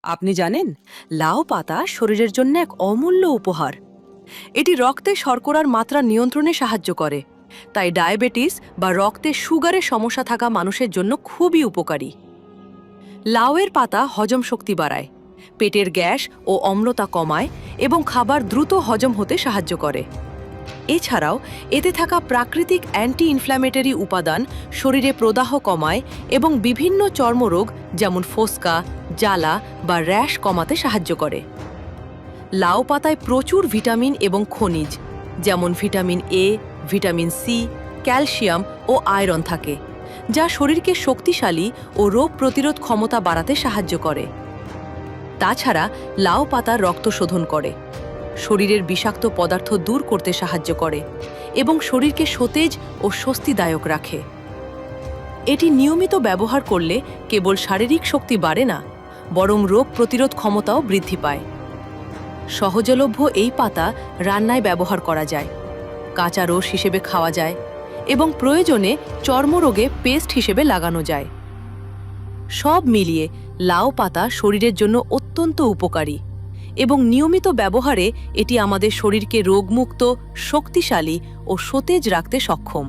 আপনি জানেন, লাউ পাতা শরীরের জন্য এক অমূল্য উপহার। এটি রক্তে শর্করার মাত্রা নিয়ন্ত্রণে সাহায্য করে, তাই ডায়াবেটিস বা রক্তে সুগারের সমস্যা থাকা মানুষের জন্য খুবই উপকারী। লাউয়ের পাতা হজম শক্তি বাড়ায়, পেটের গ্যাস ও অম্লতা কমায় এবং খাবার দ্রুত হজম হতে সাহায্য করে। এছাড়াও এতে থাকা প্রাকৃতিক অ্যান্টি ইনফ্ল্যামেটরি উপাদান শরীরে প্রদাহ কমায় এবং বিভিন্ন চর্মরোগ যেমন ফোস্কা, জ্বালা বা র্যাশ কমাতে সাহায্য করে। লাউ পাতায় প্রচুর ভিটামিন এবং খনিজ যেমন vitamin A, vitamin C, calcium ও আয়রন থাকে, যা শরীরকে শক্তিশালী ও রোগ প্রতিরোধ ক্ষমতা বাড়াতে সাহায্য করে। তাছাড়া লাউ পাতা রক্ত শোধন করে, শরীরের বিষাক্ত পদার্থ দূর করতে সাহায্য করে এবং শরীরকে সতেজ ও স্বস্তিদায়ক রাখে। এটি নিয়মিত ব্যবহার করলে কেবল শারীরিক শক্তি বাড়ে না, বরং রোগ প্রতিরোধ ক্ষমতাও বৃদ্ধি পায়। সহজলভ্য এই পাতা রান্নায় ব্যবহার করা যায়, কাঁচা রস হিসেবে খাওয়া যায় এবং প্রয়োজনে চর্মরোগে পেস্ট হিসেবে লাগানো যায়। সব মিলিয়ে লাউ পাতা শরীরের জন্য অত্যন্ত উপকারী এবং নিয়মিত ব্যবহারে এটি আমাদের শরীরকে রোগমুক্ত, শক্তিশালী ও সতেজ রাখতে সক্ষম।